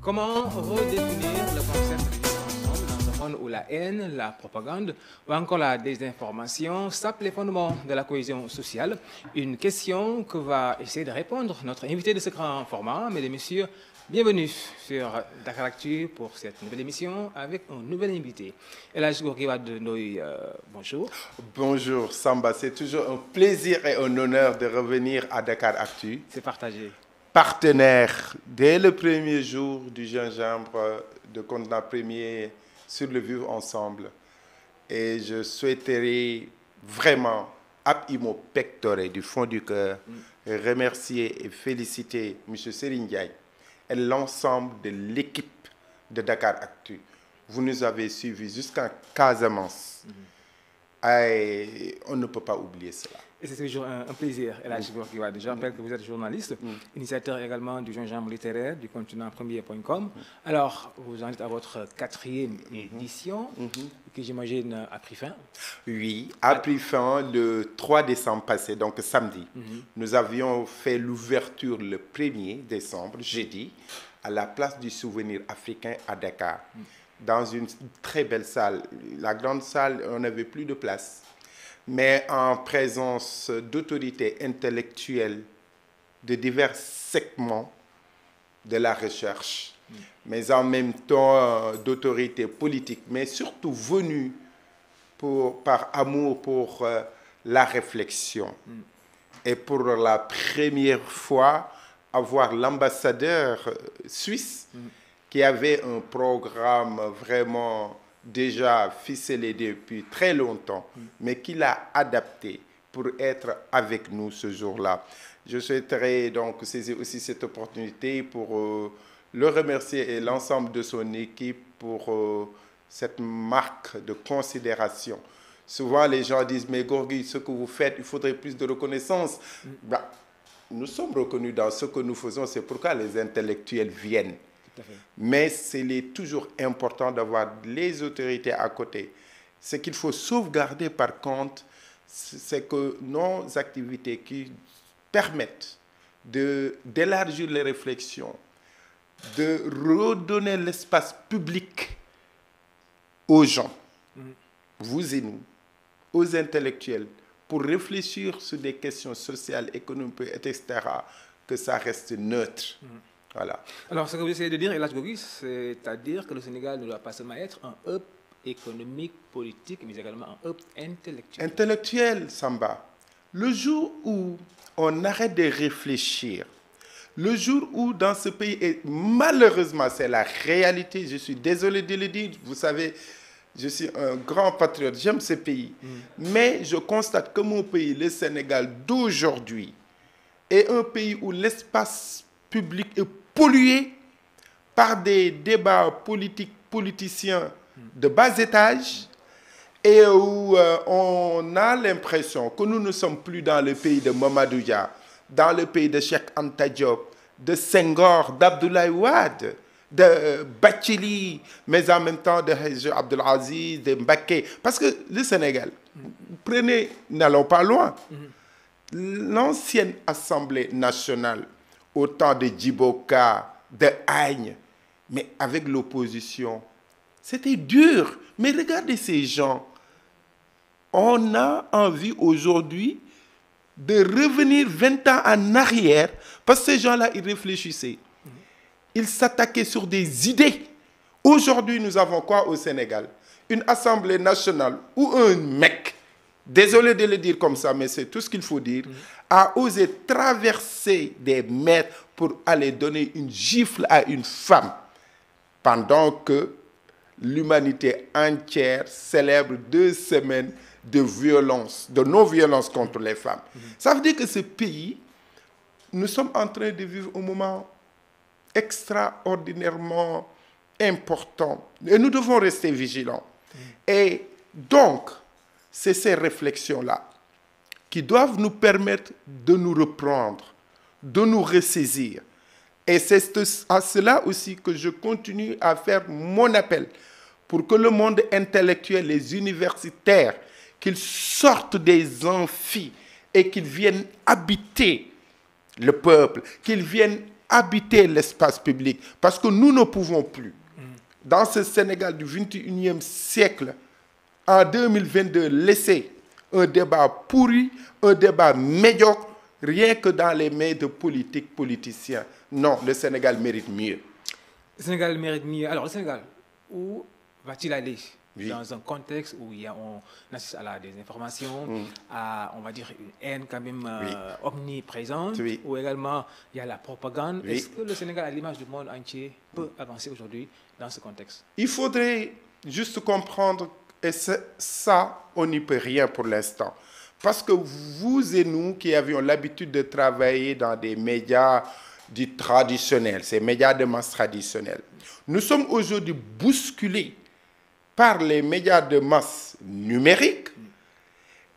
Comment redéfinir le concept de vivre ensemble dans un monde où la haine, la propagande ou encore la désinformation sapent les fondements de la cohésion sociale? Une question que va essayer de répondre notre invité de ce grand format. Mesdames et messieurs, bienvenue sur Dakaractu pour cette nouvelle émission avec un nouvel invité. El Hadji Gorgui Wade Ndoye, bonjour. Bonjour Samba, c'est toujours un plaisir et un honneur de revenir à Dakaractu. C'est partagé. Partenaire dès le premier jour du gingembre de Continent Premier sur le Vivre Ensemble. Et je souhaiterais vraiment, ab imo pectore, du fond du cœur, remercier et féliciter M. Serigne Ndiaye et l'ensemble de l'équipe de Dakaractu. Vous nous avez suivis jusqu'en Casamance. Et on ne peut pas oublier cela. Et c'est toujours un plaisir, El Hadji Gorgui Wade. Je rappelle que vous êtes journaliste, initiateur également du gingembre littéraire du continentpremier.com. Alors, vous en êtes à votre 4e édition, qui j'imagine a pris fin. Oui, a pris fin le 3 décembre passé, donc samedi. Nous avions fait l'ouverture le 1er décembre, jeudi, à la place du souvenir africain à Dakar, dans une très belle salle. La grande salle, on n'avait plus de place. Mais en présence d'autorités intellectuelles de divers segments de la recherche, mais en même temps d'autorités politiques, mais surtout venues par amour pour la réflexion. Et pour la première fois, avoir l'ambassadeur suisse qui avait un programme vraiment déjà ficelé depuis très longtemps, mais qu'il a adapté pour être avec nous ce jour-là. Je souhaiterais donc saisir aussi cette opportunité pour le remercier et l'ensemble de son équipe pour cette marque de considération. Souvent, les gens disent, mais Gorgui, ce que vous faites, il faudrait plus de reconnaissance. Bah, nous sommes reconnus dans ce que nous faisons, c'est pourquoi les intellectuels viennent. Mais c'est toujours important d'avoir les autorités à côté. Ce qu'il faut sauvegarder par contre, c'est que nos activités qui permettent d'élargir les réflexions, de redonner l'espace public aux gens, vous et nous, aux intellectuels, pour réfléchir sur des questions sociales, économiques, etc., que ça reste neutre. Voilà. Alors, ce que vous essayez de dire, El Hadji Gorgui, c'est-à-dire que le Sénégal ne doit pas seulement être un hub économique, politique, mais également un hub intellectuel. Intellectuel, Samba. Le jour où on arrête de réfléchir, le jour où dans ce pays, et malheureusement c'est la réalité, je suis désolé de le dire, vous savez, je suis un grand patriote, j'aime ce pays, mais je constate que mon pays, le Sénégal d'aujourd'hui, est un pays où l'espace public est pollué par des débats politiciens de bas étage et où on a l'impression que nous ne sommes plus dans le pays de Mamadou Dia, dans le pays de Cheikh Anta Diop, de Senghor, d'Abdoulaye Wade, de Bathily, mais en même temps de Hadji Abdel Aziz, de Mbacké. Parce que le Sénégal, prenez, n'allons pas loin, l'ancienne Assemblée nationale, au temps de Djiboka, de Agne, mais avec l'opposition, c'était dur. Mais regardez ces gens. On a envie aujourd'hui de revenir 20 ans en arrière, parce que ces gens-là, ils réfléchissaient. Ils s'attaquaient sur des idées. Aujourd'hui, nous avons quoi au Sénégal? Une Assemblée nationale où un mec, désolé de le dire comme ça, mais c'est tout ce qu'il faut dire, a osé traverser des mètres pour aller donner une gifle à une femme, pendant que l'humanité entière célèbre 2 semaines de violence, de non-violence contre les femmes. Ça veut dire que ce pays, nous sommes en train de vivre un moment extraordinairement important. Et nous devons rester vigilants. Et donc, c'est ces réflexions-là qui doivent nous permettre de nous reprendre, de nous ressaisir. Et c'est à cela aussi que je continue à faire mon appel pour que le monde intellectuel, les universitaires, qu'ils sortent des amphis et qu'ils viennent habiter le peuple, qu'ils viennent habiter l'espace public. Parce que nous ne pouvons plus, dans ce Sénégal du 21e siècle, en 2022, laisser un débat pourri, un débat médiocre, rien que dans les mains de politiciens. Non, le Sénégal mérite mieux. Le Sénégal mérite mieux. Alors, le Sénégal, où va-t-il aller dans un contexte où on assiste à la désinformation, à, on va dire, une haine quand même omniprésente, où également il y a la propagande. Est-ce que le Sénégal, à l'image du monde entier, peut avancer aujourd'hui dans ce contexte? Il faudrait juste comprendre, et ça, on n'y peut rien pour l'instant. Parce que vous et nous qui avions l'habitude de travailler dans des médias dits traditionnels, ces médias de masse traditionnels, nous sommes aujourd'hui bousculés par les médias de masse numériques,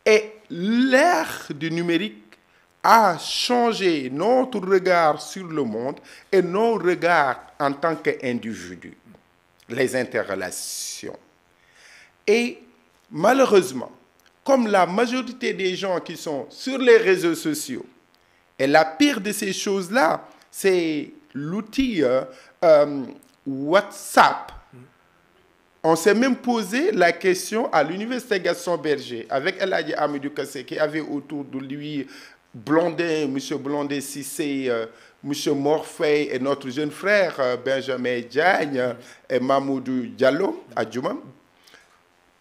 et l'ère du numérique a changé notre regard sur le monde et nos regards en tant qu'individus, les interrelations. Et malheureusement, comme la majorité des gens qui sont sur les réseaux sociaux, et la pire de ces choses-là, c'est l'outil WhatsApp. On s'est même posé la question à l'université Gaston Berger, avec El Hadji Amidou Kassé, qui avait autour de lui Blondin, M. Blondin Cissé, M. Morfey et notre jeune frère Benjamin Diagne et Mamoudou Diallo, adjoint.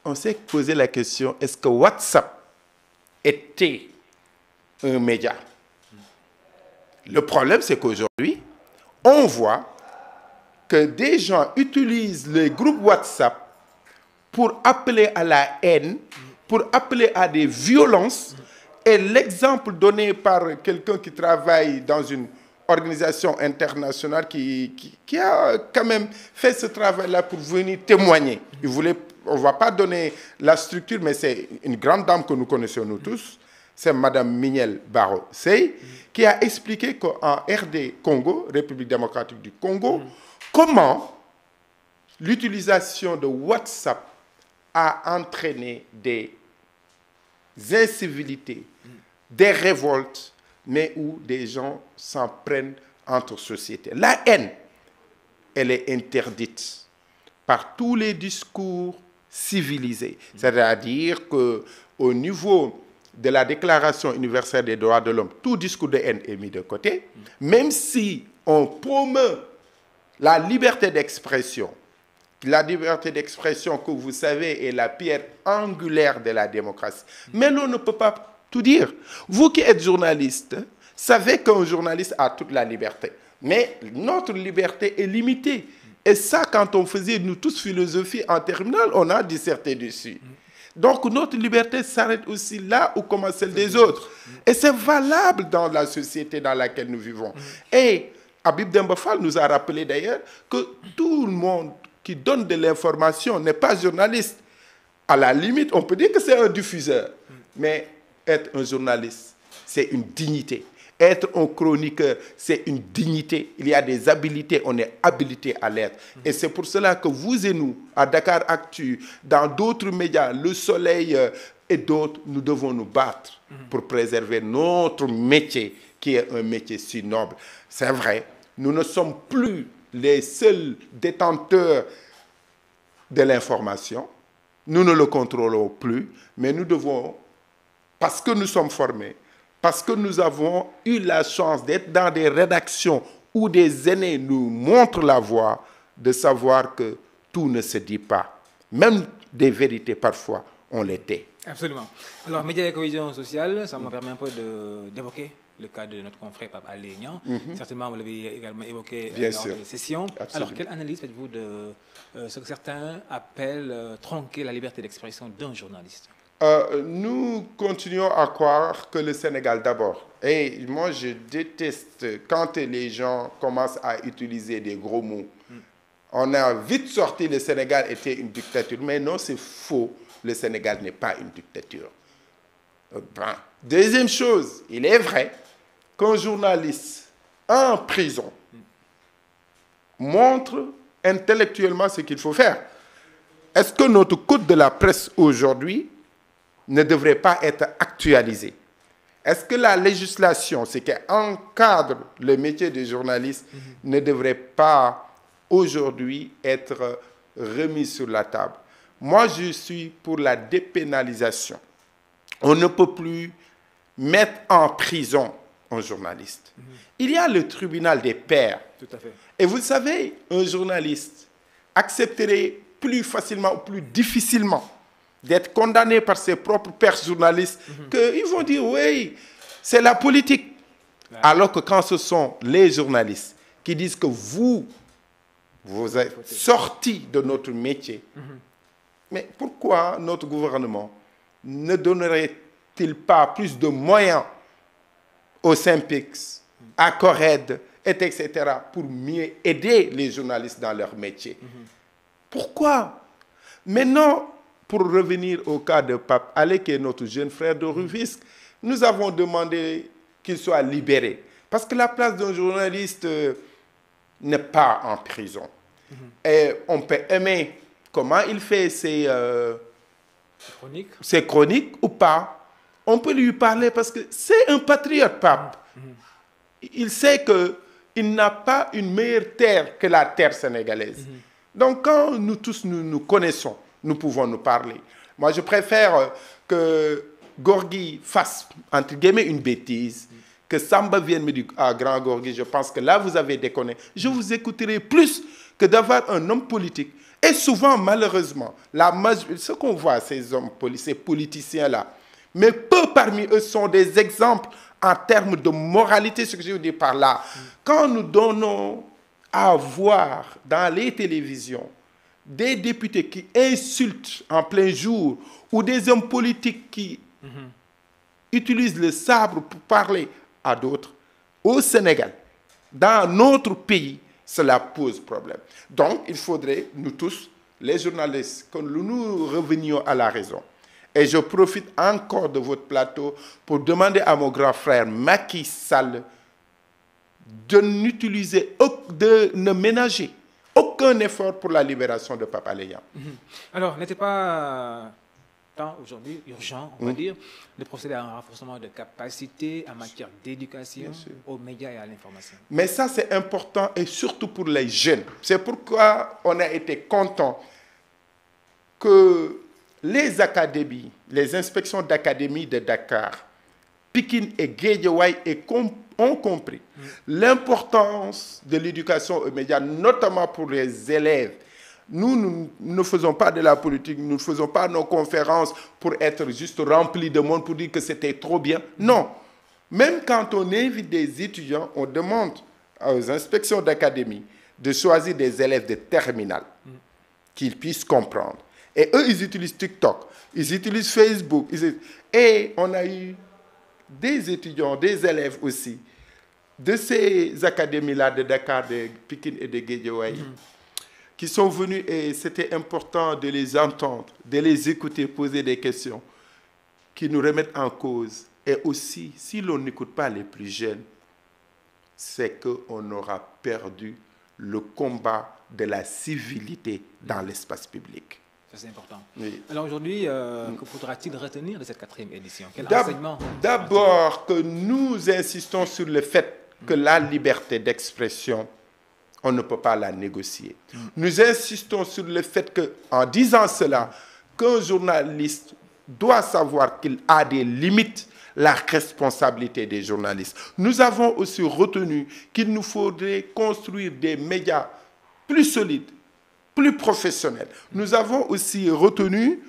On s'est posé la question, est-ce que WhatsApp était un média? Le problème, c'est qu'aujourd'hui, on voit que des gens utilisent les groupes WhatsApp pour appeler à la haine, pour appeler à des violences. Et l'exemple donné par quelqu'un qui travaille dans une organisation internationale qui a quand même fait ce travail-là pour venir témoigner. On ne va pas donner la structure, mais c'est une grande dame que nous connaissons nous tous. C'est Mme Mignel Barro-Sey, qui a expliqué qu'en RD Congo, République démocratique du Congo, comment l'utilisation de WhatsApp a entraîné des incivilités, des révoltes, mais où des gens s'en prennent entre sociétés. La haine, elle est interdite par tous les discours civilisés. C'est-à-dire qu'au niveau de la Déclaration universelle des droits de l'homme, tout discours de haine est mis de côté, même si on promeut la liberté d'expression. La liberté d'expression, que vous savez, est la pierre angulaire de la démocratie. Mais l'on ne peut pas tout dire. Vous qui êtes journaliste, savez qu'un journaliste a toute la liberté. Mais notre liberté est limitée. Et ça, quand on faisait, nous tous, philosophie en terminale, on a disserté dessus. Donc notre liberté s'arrête aussi là où commence celle des autres. Et c'est valable dans la société dans laquelle nous vivons. Et Habib Demba Fall nous a rappelé d'ailleurs que tout le monde qui donne de l'information n'est pas journaliste. À la limite, on peut dire que c'est un diffuseur. Mais être un journaliste, c'est une dignité. Être un chroniqueur, c'est une dignité. Il y a des habilités, on est habilité à l'être. Et c'est pour cela que vous et nous, à Dakar Actu, dans d'autres médias, Le Soleil et d'autres, nous devons nous battre pour préserver notre métier, qui est un métier si noble. C'est vrai, nous ne sommes plus les seuls détenteurs de l'information. Nous ne le contrôlons plus, mais nous devons, parce que nous sommes formés, parce que nous avons eu la chance d'être dans des rédactions où des aînés nous montrent la voie, de savoir que tout ne se dit pas. Même des vérités, parfois, on les tait. Absolument. Alors, médias et cohésion sociale, ça me permet un peu d'évoquer le cas de notre confrère Pape Alé Niang. Certainement, vous l'avez également évoqué lors de la session. Absolument. Alors, quelle analyse faites-vous de ce que certains appellent tronquer la liberté d'expression d'un journaliste? Nous continuons à croire que le Sénégal d'abord. Et moi, je déteste quand les gens commencent à utiliser des gros mots. On a vite sorti le Sénégal était une dictature. Mais non, c'est faux. Le Sénégal n'est pas une dictature. Deuxième chose, il est vrai qu'un journaliste en prison montre intellectuellement ce qu'il faut faire. Est-ce que notre code de la presse aujourd'hui ne devrait pas être actualisé? Est-ce que la législation, ce qui encadre le métier de journaliste, ne devrait pas aujourd'hui être remise sur la table? Moi, je suis pour la dépénalisation. On ne peut plus mettre en prison un journaliste. Il y a le tribunal des pairs. Tout à fait. Et vous savez, un journaliste accepterait plus facilement ou plus difficilement d'être condamné par ses propres pairs journalistes qu'ils vont dire, oui, c'est la politique. Ouais. Alors que quand ce sont les journalistes qui disent que vous êtes sortis de notre métier, mais pourquoi notre gouvernement ne donnerait-il pas plus de moyens au SYNPICS, à Cored, etc., pour mieux aider les journalistes dans leur métier? Pourquoi? Maintenant, pour revenir au cas de Pape Alé, qui est notre jeune frère de Rufisque, nous avons demandé qu'il soit libéré. Parce que la place d'un journaliste n'est pas en prison. Et on peut aimer comment il fait ses chroniques ou pas. On peut lui parler parce que c'est un patriote, Pape. Il sait qu'il n'a pas une meilleure terre que la terre sénégalaise. Donc, quand nous tous nous connaissons, nous pouvons nous parler. Moi, je préfère que Gorgui fasse, entre guillemets, une bêtise, que Samba vienne me dire, ah, grand Gorgui, je pense que là, vous avez déconné. Je vous écouterai plus que d'avoir un homme politique. Et souvent, malheureusement, ce qu'on voit, ces hommes, ces politiciens-là, mais peu parmi eux sont des exemples en termes de moralité, ce que je veux dire par là. Quand nous donnons à voir dans les télévisions des députés qui insultent en plein jour ou des hommes politiques qui utilisent le sabre pour parler à d'autres, au Sénégal, dans notre pays, cela pose problème. Donc, il faudrait, nous tous, les journalistes, que nous revenions à la raison. Et je profite encore de votre plateau pour demander à mon grand frère Macky Sall de ne ménager aucun effort pour la libération de Pape Alé Niang. Alors, n'était pas temps aujourd'hui urgent, on va dire, de procéder à un renforcement de capacité en matière d'éducation aux médias et à l'information? Mais ça, c'est important et surtout pour les jeunes. C'est pourquoi on a été content que les académies, les inspections d'académie de Dakar, Pikine et Guédiawaye ont compris l'importance de l'éducation aux médias, notamment pour les élèves. Nous ne faisons pas de la politique, nous ne faisons pas nos conférences pour être juste remplis de monde, pour dire que c'était trop bien. Non. Même quand on invite des étudiants, on demande aux inspections d'académie de choisir des élèves de terminale qu'ils puissent comprendre. Et eux, ils utilisent TikTok, ils utilisent Facebook. Et on a eu des étudiants, des élèves aussi, de ces académies-là de Dakar, de Pikine et de Guédiawaye, qui sont venus et c'était important de les entendre, de les écouter, poser des questions qui nous remettent en cause. Et aussi, si l'on n'écoute pas les plus jeunes, c'est qu'on aura perdu le combat de la civilité dans l'espace public. Ça, c'est important. Oui. Alors aujourd'hui, que faudra-t-il retenir de cette 4e édition? Quel enseignement? D'abord, que nous insistons sur le fait que la liberté d'expression, on ne peut pas la négocier. Nous insistons sur le fait qu'en disant cela, qu'un journaliste doit savoir qu'il a des limites, la responsabilité des journalistes. Nous avons aussi retenu qu'il nous faudrait construire des médias plus solides, plus professionnels. Nous avons aussi retenu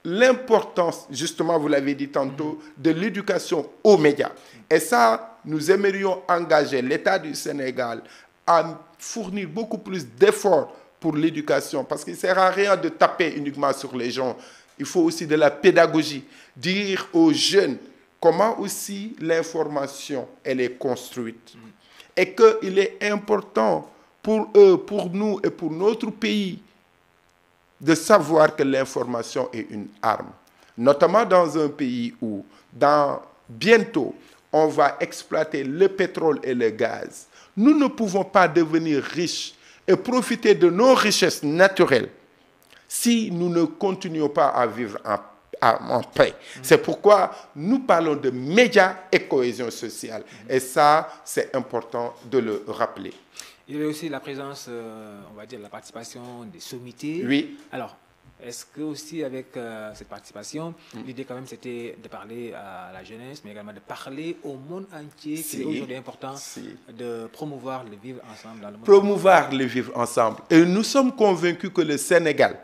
l'importance, justement, vous l'avez dit tantôt, de l'éducation aux médias. Et ça, nous aimerions engager l'État du Sénégal à fournir beaucoup plus d'efforts pour l'éducation, parce qu'il ne sert à rien de taper uniquement sur les gens. Il faut aussi de la pédagogie, dire aux jeunes comment aussi l'information elle est construite. Et qu'il est important pour eux, pour nous et pour notre pays de savoir que l'information est une arme. notamment dans un pays où, bientôt, on va exploiter le pétrole et le gaz. Nous ne pouvons pas devenir riches et profiter de nos richesses naturelles si nous ne continuons pas à vivre en paix. C'est pourquoi nous parlons de médias et cohésion sociale. Et ça, c'est important de le rappeler. Il y avait aussi la présence, on va dire, la participation des sommités. Oui. Alors, est-ce que aussi avec cette participation, l'idée quand même c'était de parler à la jeunesse, mais également de parler au monde entier, qui est aujourd'hui important de promouvoir le vivre ensemble dans le monde. Promouvoir le vivre ensemble. Et nous sommes convaincus que le Sénégal,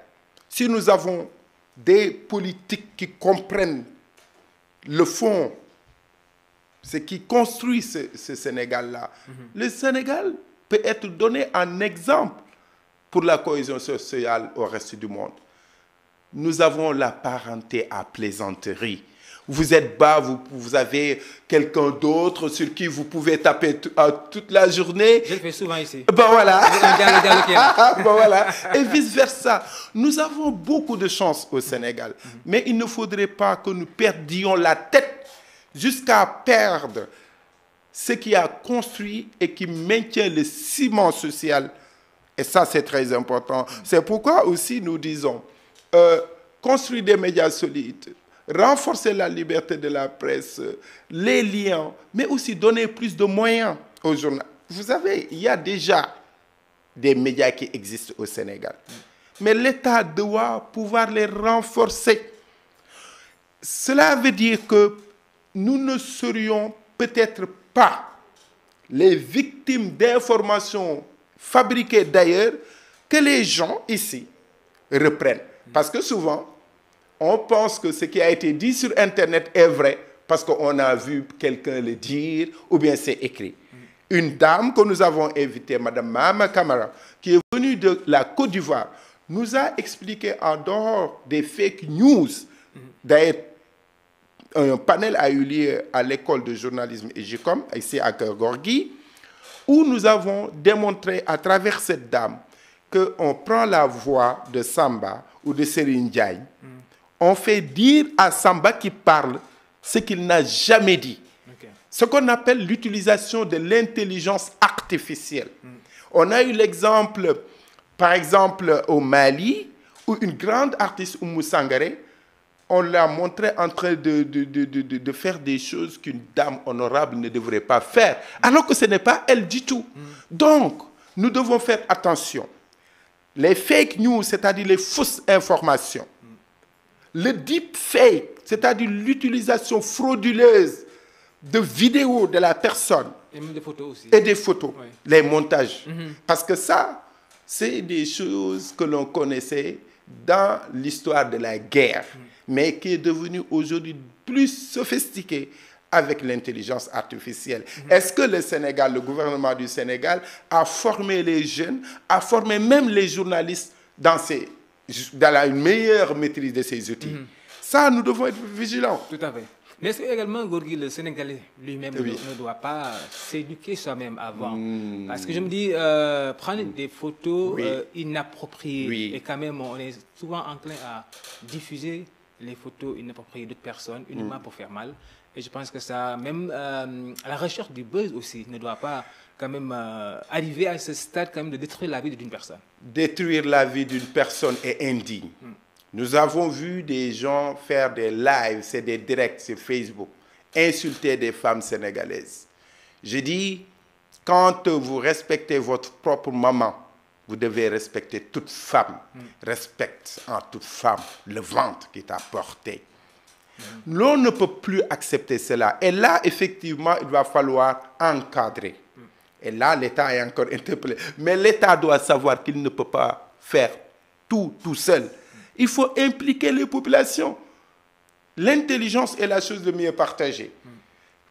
si nous avons des politiques qui comprennent le fond, ce qui construit ce Sénégal-là, le Sénégal peut être donné en exemple pour la cohésion sociale au reste du monde. Nous avons la parenté à plaisanterie. Vous êtes bas, vous avez quelqu'un d'autre sur qui vous pouvez taper toute la journée. Je le fais souvent ici. Ben voilà. Ben voilà. Et vice-versa. Nous avons beaucoup de chance au Sénégal. Mais il ne faudrait pas que nous perdions la tête jusqu'à perdre ce qui a construit et qui maintient le ciment social. Et ça, c'est très important. C'est pourquoi aussi nous disons, construire des médias solides, renforcer la liberté de la presse, les liens, mais aussi donner plus de moyens aux journalistes. Vous savez, il y a déjà des médias qui existent au Sénégal. Mais l'État doit pouvoir les renforcer. Cela veut dire que nous ne serions peut-être pas les victimes d'informations fabriquées d'ailleurs que les gens ici reprennent. Parce que souvent, on pense que ce qui a été dit sur Internet est vrai parce qu'on a vu quelqu'un le dire ou bien c'est écrit. Une dame que nous avons invitée, Mme Mama Camara, qui est venue de la Côte d'Ivoire, nous a expliqué en dehors des fake news. D'ailleurs, un panel a eu lieu à l'école de journalisme EGICOM, ici à Gorgui, où nous avons démontré à travers cette dame qu'on prend la voix de Samba ou de Serigne Ndiaye, on fait dire à Samba qui parle ce qu'il n'a jamais dit. Ce qu'on appelle l'utilisation de l'intelligence artificielle. On a eu l'exemple, par exemple, au Mali, où une grande artiste, Oumou Sangaré, on l'a montré en train de faire des choses qu'une dame honorable ne devrait pas faire, alors que ce n'est pas elle du tout. Donc, nous devons faire attention. Les fake news, c'est-à-dire les fausses informations, le deep fake, c'est-à-dire l'utilisation frauduleuse de vidéos de la personne. Et même des photos aussi. Et des photos, oui. Les montages. Parce que ça, c'est des choses que l'on connaissait dans l'histoire de la guerre, mais qui est devenue aujourd'hui plus sophistiquée avec l'intelligence artificielle. Est-ce que le Sénégal, le gouvernement du Sénégal, a formé les jeunes, a formé même les journalistes dans une meilleure maîtrise de ces outils? Ça, nous devons être vigilants. Tout à fait. Mais est-ce également, Gorgui, le Sénégalais lui-même ne doit pas s'éduquer soi-même avant? Parce que je me dis, prendre des photos inappropriées, et quand même, on est souvent enclin à diffuser les photos inappropriées d'autres personnes uniquement pour faire mal. Et je pense que ça, même à la recherche du buzz aussi, ne doit pas quand même arriver à ce stade quand même de détruire la vie d'une personne. Détruire la vie d'une personne est indigne. Nous avons vu des gens faire des lives, c'est des directs sur Facebook, insulter des femmes sénégalaises. Je dis, quand vous respectez votre propre maman, vous devez respecter toute femme. Respecte en toute femme le ventre qui t'a porté. L'on ne peut plus accepter cela. Et là, effectivement, il va falloir encadrer. Et là, l'État est encore interpellé. Mais l'État doit savoir qu'il ne peut pas faire tout seul. Il faut impliquer les populations. L'intelligence est la chose la mieux partagée.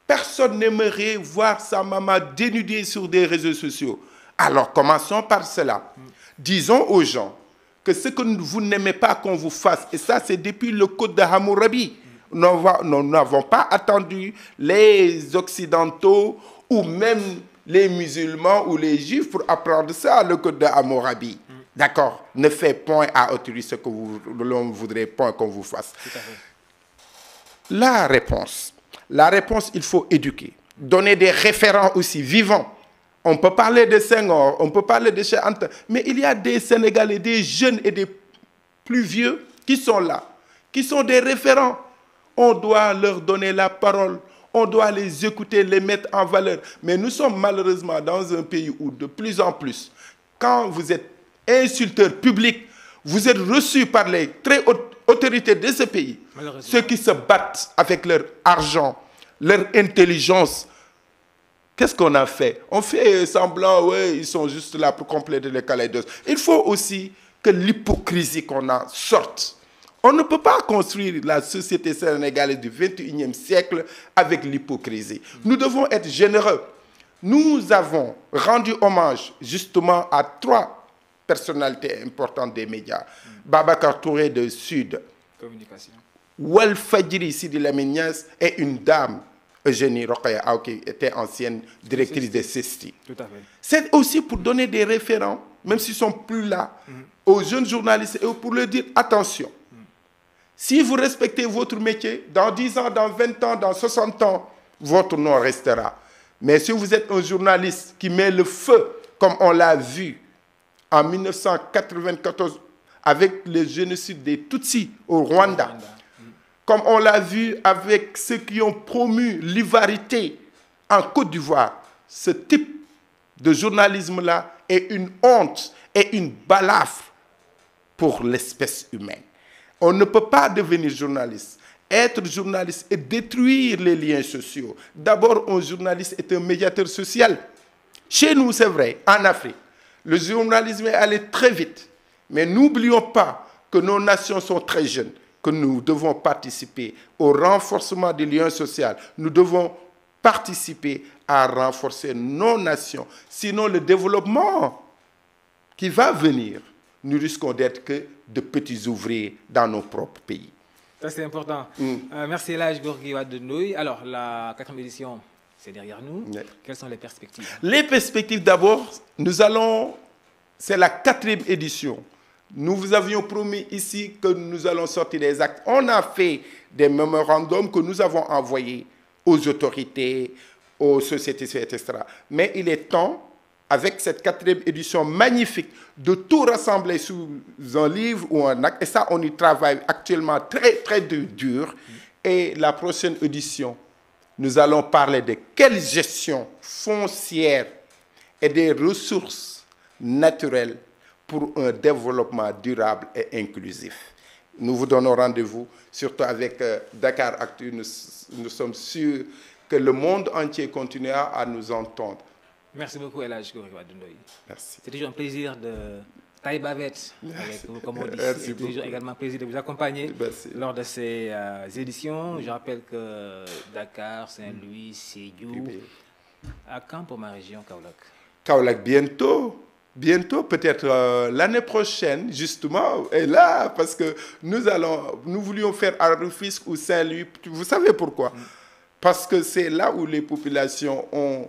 Personne n'aimerait voir sa maman dénudée sur des réseaux sociaux. Alors, commençons par cela. Disons aux gens que ce que vous n'aimez pas qu'on vous fasse, et ça, c'est depuis le code de Hammurabi. Nous n'avons pas attendu les Occidentaux ou même les musulmans ou les juifs pour apprendre ça, le code de Hammurabi. D'accord? Ne faites point à autrui ce que l'on voudrait point qu'on vous fasse. La réponse, il faut éduquer. Donner des référents aussi vivants. On peut parler de Senghor, on peut parler de Cheikh Anta, mais il y a des Sénégalais, des jeunes et des plus vieux qui sont là, qui sont des référents. On doit leur donner la parole, on doit les écouter, les mettre en valeur. Mais nous sommes malheureusement dans un pays où de plus en plus, quand vous êtes insulteur public, vous êtes reçu par les très hautes autorités de ce pays, ceux qui se battent avec leur argent, leur intelligence. Qu'est-ce qu'on a fait? On fait semblant, ouais, ils sont juste là pour compléter les kaléidoscopes. Il faut aussi que l'hypocrisie qu'on a sorte. On ne peut pas construire la société sénégalaise du 21e siècle avec l'hypocrisie. Nous devons être généreux. Nous avons rendu hommage justement à 3 personnalités importantes des médias. Babacar Touré de Sud, Communication. Walfadjri Sidi Lamine Niasse et une dame, Eugénie Rokhaya Aw, qui était ancienne directrice de CESTI. Tout à fait. C'est aussi pour donner des référents, même s'ils ne sont plus là, aux jeunes journalistes et pour leur dire attention. Si vous respectez votre métier, dans 10 ans, dans 20 ans, dans 60 ans, votre nom restera. Mais si vous êtes un journaliste qui met le feu, comme on l'a vu en 1994 avec le génocide des Tutsis au Rwanda, comme on l'a vu avec ceux qui ont promu l'ivarité en Côte d'Ivoire, ce type de journalisme-là est une honte et une balafre pour l'espèce humaine. On ne peut pas devenir journaliste, être journaliste et détruire les liens sociaux. D'abord, un journaliste est un médiateur social. Chez nous, c'est vrai, en Afrique, le journalisme est allé très vite. Mais n'oublions pas que nos nations sont très jeunes, que nous devons participer au renforcement des liens sociaux. Nous devons participer à renforcer nos nations. Sinon, le développement qui va venir, nous risquons d'être que de petits ouvriers dans nos propres pays. Ça, c'est important. Merci, El Hadj Gorgui Wade Ndoye. Alors, la 4e édition, c'est derrière nous. Oui. Quelles sont les perspectives? Les perspectives, d'abord, c'est la 4e édition. Nous vous avions promis ici que nous allons sortir des actes. On a fait des mémorandums que nous avons envoyés aux autorités, aux sociétés, etc. Mais il est temps, avec cette 4e édition magnifique, de tout rassembler sous un livre ou un acte. Et ça, on y travaille actuellement très, très dur. Et la prochaine édition, nous allons parler de quelle gestion foncière et des ressources naturelles pour un développement durable et inclusif. Nous vous donnons rendez-vous, surtout avec Dakar Actu. Nous sommes sûrs que le monde entier continuera à nous entendre. Merci beaucoup, El Hadj Gorgui Wade Ndoye. Merci. C'est toujours un plaisir de taille bavette avec vous, comme on dit. C'est toujours également un plaisir de vous accompagner lors de ces éditions. Je rappelle que Dakar, Saint-Louis, Sédhiou, à quand pour ma région, Kaolack? Kaolack, bientôt. Bientôt, peut-être l'année prochaine, justement, et là, parce que nous voulions faire à Rufisque ou Saint-Louis. Vous savez pourquoi? Parce que c'est là où les populations ont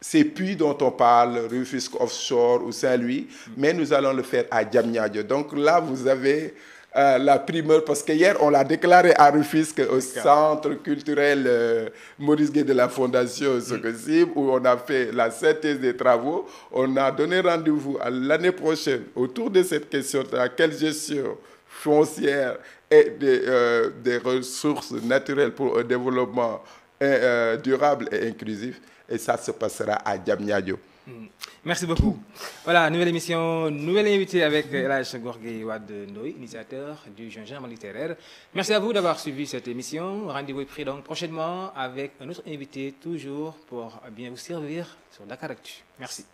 ces puits dont on parle, Rufisque Offshore ou Saint-Louis, mais nous allons le faire à Diamniadio. Donc là, vous avez la primeur, parce qu'hier, on l'a déclaré à Rufisque au centre culturel Maurice Gueye de la Fondation Sococim, où on a fait la synthèse des travaux. On a donné rendez-vous à l'année prochaine autour de cette question de la quelle gestion foncière et des ressources naturelles pour un développement durable et inclusif. Et ça se passera à Diamniadio. Merci beaucoup. Voilà, nouvelle émission, nouvelle invitée avec El Hadj Gorgui Wade Ndoye, initiateur du gingembre littéraire. Merci à vous d'avoir suivi cette émission. Rendez-vous est pris donc prochainement avec un autre invité, toujours pour bien vous servir sur Dakar Actu. Merci.